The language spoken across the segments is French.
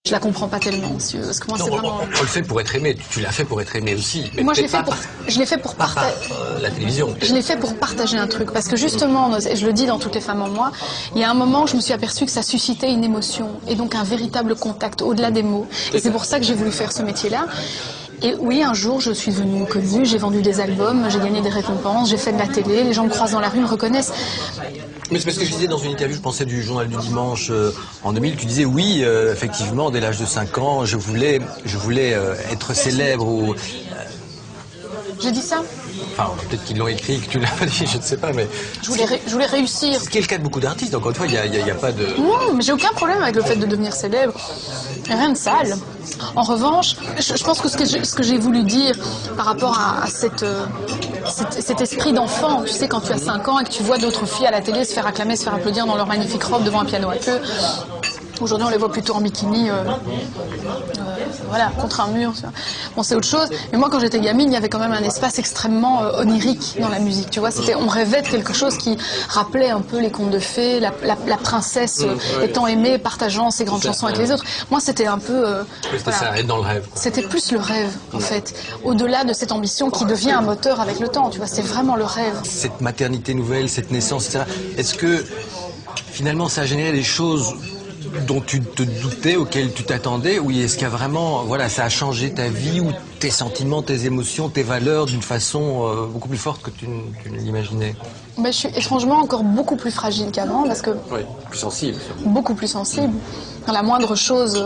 Je la comprends pas tellement, si tu veux, parce que moi c'est vraiment... On le fait pour être aimé, tu l'as fait pour être aimé aussi. Mais moi je l'ai fait pour partager... la télévision. Je l'ai fait pour partager un truc, parce que justement, je le dis dans Toutes les femmes en moi, il y a un moment où je me suis aperçue que ça suscitait une émotion, et donc un véritable contact au-delà des mots. Et c'est pour ça que j'ai voulu faire ce métier-là. Et oui, un jour, je suis devenue connue, j'ai vendu des albums, j'ai gagné des récompenses, j'ai fait de la télé, les gens me croisent dans la rue, me reconnaissent. Mais c'est parce que je disais dans une interview, je pensais du journal du dimanche en 2000, tu disais oui, effectivement, dès l'âge de 5 ans, je voulais être célèbre ou... J'ai dit ça? Enfin, peut-être qu'ils l'ont écrit, que tu l'as pas dit, je ne sais pas, mais... Je voulais réussir. Ce qui est le cas de beaucoup d'artistes, encore une fois, il n'y a pas de... Non, mais j'ai aucun problème avec le fait de devenir célèbre. Il n'y a rien de sale. En revanche, je pense que ce que j'ai voulu dire par rapport à cet esprit d'enfant, tu sais, quand tu as 5 ans et que tu vois d'autres filles à la télé se faire acclamer, se faire applaudir dans leur magnifique robe devant un piano à queue. Aujourd'hui, on les voit plutôt en bikini, voilà, contre un mur. Bon, c'est autre chose. Mais moi, quand j'étais gamine, il y avait quand même un espace extrêmement onirique dans la musique. Tu vois, on rêvait de quelque chose qui rappelait un peu les contes de fées, la princesse étant aimée, partageant ses grandes chansons avec les autres. Moi, c'était un peu... C'était ça, être dans le rêve. C'était plus le rêve, en fait. Au-delà de cette ambition qui devient un moteur avec le temps. Tu vois, c'est vraiment le rêve. Cette maternité nouvelle, cette naissance, etc. Est-ce que, finalement, ça a généré des choses dont tu te doutais, auxquelles tu t'attendais, ou est-ce qu'il y a vraiment, voilà, ça a changé ta vie ou tes sentiments, tes émotions, tes valeurs d'une façon beaucoup plus forte que tu ne l'imaginais? Mais je suis étrangement encore beaucoup plus fragile qu'avant, parce que... Oui, plus sensible. Beaucoup plus sensible. Dans la moindre chose,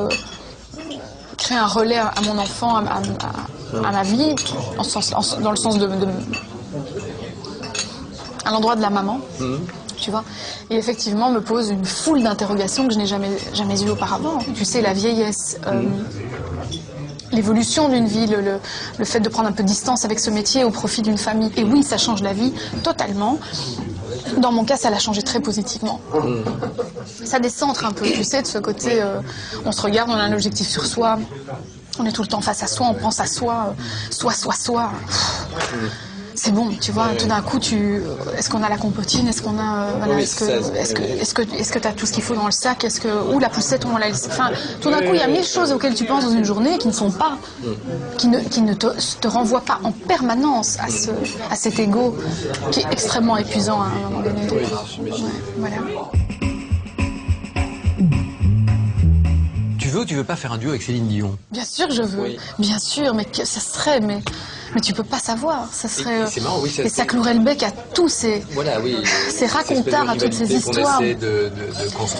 créer un relais à mon enfant, à ma vie, dans le sens à l'endroit de la maman. Tu vois, et effectivement me pose une foule d'interrogations que je n'ai jamais eues auparavant. Tu sais, la vieillesse, l'évolution d'une vie, le fait de prendre un peu de distance avec ce métier au profit d'une famille. Et oui, ça change la vie totalement. Dans mon cas, ça l'a changé très positivement. Ça décentre un peu, tu sais, de ce côté, on se regarde, on a un objectif sur soi, on est tout le temps face à soi, on pense à soi, soi. C'est bon, tu vois, tout d'un coup, est-ce qu'on a la compotine, est-ce qu'on a, voilà, oui, est-ce que tu as tout ce qu'il faut dans le sac, ou la poussette, on l'a laissé, enfin, tout d'un coup, il y a 1000 choses auxquelles tu penses dans une journée qui ne sont pas, qui ne te renvoient pas en permanence à cet ego qui est extrêmement épuisant à un moment donné. Ouais, voilà. Tu veux ou tu veux pas faire un duo avec Céline Dion? Bien sûr que je veux, bien sûr, mais ça serait, mais tu peux pas savoir, ça serait... C'est marrant, oui, et ça clouerait le bec à tous ces racontards, à toutes ces histoires.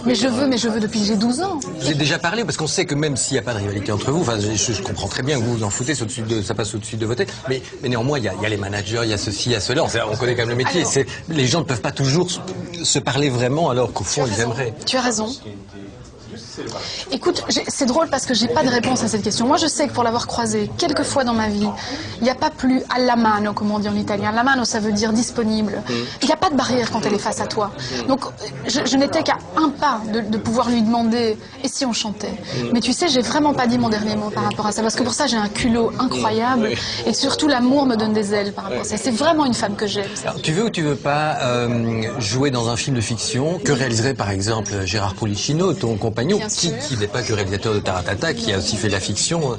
Mais je veux depuis que j'ai 12 ans. J'ai déjà parlé, parce qu'on sait que même s'il n'y a pas de rivalité entre vous, enfin, je comprends très bien que vous vous en foutez, ça passe au-dessus de votre tête, mais néanmoins, il y a les managers, il y a ceci, il y a cela, on connaît quand même le métier. Les gens ne peuvent pas toujours se parler vraiment, alors qu'au fond, ils aimeraient. Tu as raison. Écoute, c'est drôle parce que j'ai pas de réponse à cette question. Moi, je sais que pour l'avoir croisé quelques fois dans ma vie, il n'y a pas plus alla mano, comme on dit en italien. La mano, ça veut dire disponible. Il n'y a pas de barrière quand elle est face à toi. Donc, je n'étais qu'à un pas de pouvoir lui demander « et si on chantait ?» Mais tu sais, j'ai vraiment pas dit mon dernier mot par rapport à ça, parce que pour ça, j'ai un culot incroyable, et surtout l'amour me donne des ailes par rapport à ça. C'est vraiment une femme que j'aime. Tu veux ou tu veux pas jouer dans un film de fiction que réaliserait par exemple Gérard Polichinno, ton compagnon, qui n'est pas que réalisateur de Taratata, qui a aussi fait de la fiction.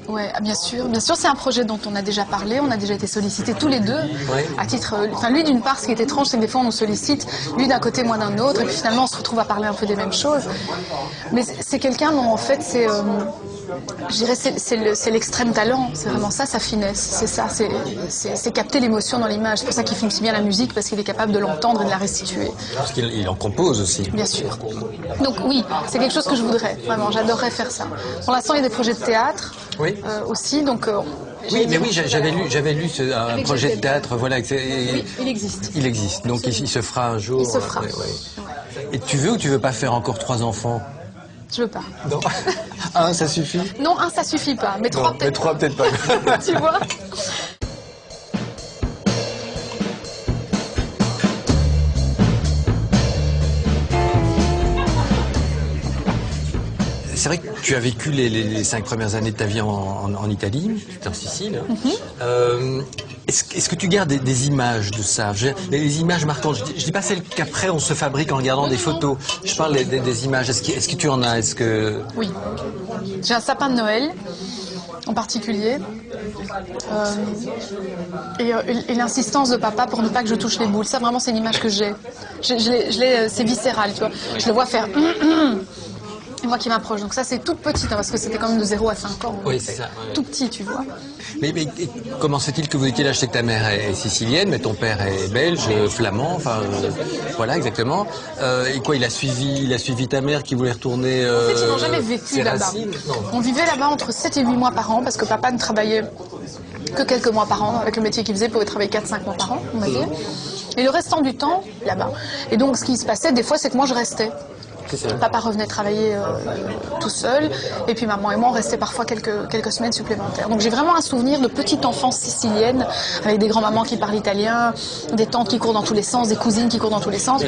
Ouais, bien sûr, c'est un projet dont on a déjà parlé, on a déjà été sollicités tous les deux, à titre, enfin lui d'une part, ce qui est étrange, c'est que des fois on nous sollicite, lui d'un côté, moi d'un autre, et puis finalement on se retrouve à parler un peu des mêmes choses. Mais c'est quelqu'un dont en fait je dirais c'est l'extrême talent, c'est vraiment ça, sa finesse, c'est ça, c'est capter l'émotion dans l'image. C'est pour ça qu'il filme si bien la musique, parce qu'il est capable de l'entendre et de la restituer. Parce qu'il en compose aussi. Bien sûr. Donc oui, c'est quelque chose que je voudrais, vraiment, j'adorerais faire ça. Pour l'instant, il y a des projets de théâtre aussi, donc... oui, mais oui, j'avais lu un projet de théâtre, voilà. Oui, il existe. Il existe, donc il se fera un jour. Il se fera. Et tu veux ou tu veux pas faire encore 3 enfants? Je veux pas. Non. Un, ça suffit? Non, un, ça suffit pas. Mais 3 peut-être. Mais 3 peut-être pas. Tu vois? c'est vrai que tu as vécu les 5 premières années de ta vie en Italie, tu étais en Sicile. Est-ce que tu gardes des images de ça? Les images marquantes, je dis pas celles qu'après on se fabrique en regardant des photos. Je parle des images. Est-ce que tu en as? Oui. J'ai un sapin de Noël, en particulier. Et l'insistance de papa pour ne pas que je touche les boules. Ça, vraiment, c'est une image que j'ai. C'est viscéral, tu vois. Je le vois faire... Et moi qui m'approche. Donc ça, c'est toute petite, hein, parce que c'était quand même de 0 à 5 ans. Oui, c'est ça. Ouais. Tout petit, tu vois. Mais comment se fait-il que vous étiez là? Je sais que ta mère est sicilienne, mais ton père est belge, flamand, enfin, voilà, exactement. Et quoi, il a suivi ta mère qui voulait retourner... En fait, ils n'ont jamais vécu là-bas. On vivait là-bas entre 7 et 8 mois par an, parce que papa ne travaillait que quelques mois par an. Avec le métier qu'il faisait, il pouvait travailler 4-5 mois par an, on va dire. Et le restant du temps, là-bas. Et donc, ce qui se passait, des fois, c'est que moi, je restais. Papa revenait travailler tout seul, et puis maman et moi on restait parfois quelques semaines supplémentaires. Donc j'ai vraiment un souvenir de petite enfance sicilienne, avec des grands-mamans qui parlent italien, des tantes qui courent dans tous les sens, des cousines qui courent dans tous les sens.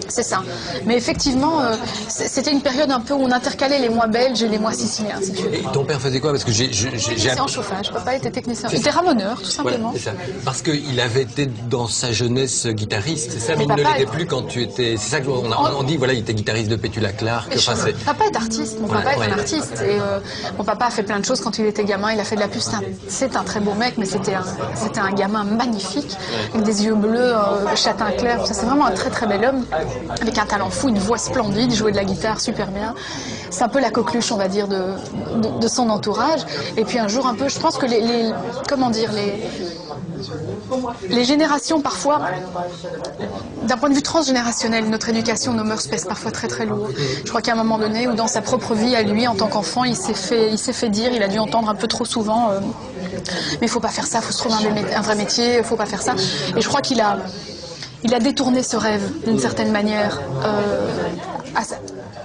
C'est ça. Mais effectivement, c'était une période un peu où on intercalait les mois belges et les mois siciliens, si tu veux. Et ton père faisait quoi? Parce que j'ai en chauffage. Papa était technicien. Il était ramoneur, tout simplement. Voilà, c'est ça. Parce qu'il avait été dans sa jeunesse guitariste, c'est ça, mais il ne l'était plus quand tu étais... C'est ça qu'on dit, voilà, il était guitariste de Petula Clark. Papa est artiste, mon papa est un artiste. Et mon papa a fait plein de choses quand il était gamin. Il a fait de la pub. C'est un très beau mec, mais c'était un gamin magnifique, avec des yeux bleus, châtain clair. C'est vraiment un très très bel homme, avec un talent fou, une voix splendide, il jouait de la guitare super bien. C'est un peu la coqueluche, on va dire, de son entourage. Et puis un jour un peu, je pense que les générations parfois, d'un point de vue transgénérationnel, notre éducation, nos mœurs pèsent parfois très très lourd. Je crois qu'à un moment donné, où dans sa propre vie à lui, en tant qu'enfant, il s'est fait dire, il a dû entendre un peu trop souvent, mais il faut pas faire ça, il faut se trouver un vrai métier, il faut pas faire ça. Et je crois qu'il a détourné ce rêve d'une certaine manière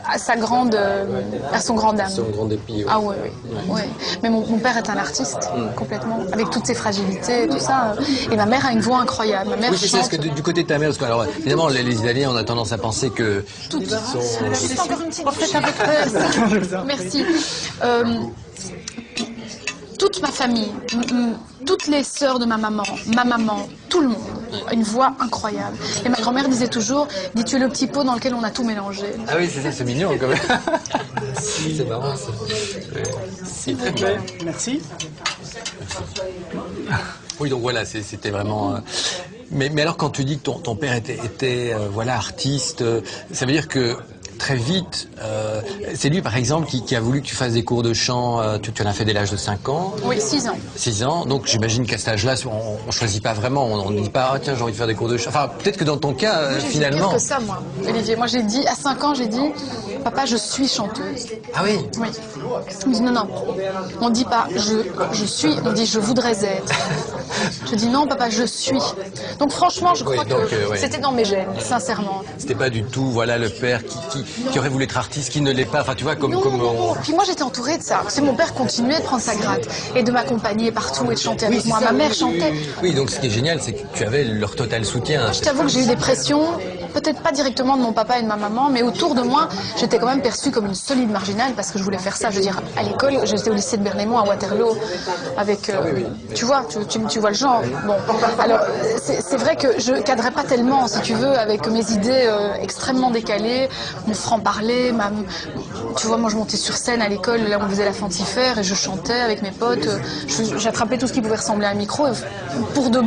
à son grand âme. Son grand dépit. Ouais. Ah oui. Mais mon père est un artiste, complètement, avec toutes ses fragilités, tout ça. Et ma mère a une voix incroyable. Ma mère oui, c'est ça, parce que du côté de ta mère, parce que, alors, évidemment, les Italiens, on a tendance à penser que... Juste encore une petite refaite avec toi. Merci. Toute ma famille, toutes les sœurs de ma maman, tout le monde, une voix incroyable. Et ma grand-mère disait toujours, dis tu es le petit pot dans lequel on a tout mélangé. Ah oui, c'est ça, c'est mignon quand même. C'est marrant ça. C'est très bien. Merci. Oui, donc voilà, c'était vraiment... Mais alors quand tu dis que ton père était voilà, artiste, ça veut dire que très vite, c'est lui par exemple qui a voulu que tu fasses des cours de chant, tu en as fait dès l'âge de 5 ans. Oui, 6 ans. 6 ans, donc j'imagine qu'à cet âge-là, on choisit pas vraiment, on ne dit pas, ah, tiens j'ai envie de faire des cours de chant. Enfin, peut-être que dans ton cas, moi, finalement... J'ai dit pire que ça, moi, Olivier. Moi j'ai dit, à 5 ans, j'ai dit, papa, je suis chanteuse. Ah oui? Oui. Il me dit, non, on dit pas, je suis, on dit, je voudrais être. Je dis, non, papa, je suis. Donc franchement, je crois que c'était dans mes gènes, sincèrement. C'était pas du tout, voilà, le père qui aurait voulu être artiste, qui ne l'est pas, enfin tu vois, Non. Puis moi j'étais entourée de ça. C'est mon père continuait de prendre sa gratte et de m'accompagner partout et de chanter avec moi. Ma mère chantait. Oui, donc ce qui est génial, c'est que tu avais leur total soutien. Je t'avoue que j'ai eu des pressions, peut-être pas directement de mon papa et de ma maman, mais autour de moi, j'étais quand même perçue comme une solide marginale parce que je voulais faire ça. Je veux dire, à l'école, j'étais au lycée de Bernémont à Waterloo avec, tu vois, tu vois le genre. Bon, alors c'est vrai que je cadrais pas tellement, si tu veux, avec mes idées extrêmement décalées, mon franc-parler, tu vois, moi je montais sur scène à l'école, là on faisait la fantifère et je chantais avec mes potes, j'attrapais tout ce qui pouvait ressembler à un micro pour de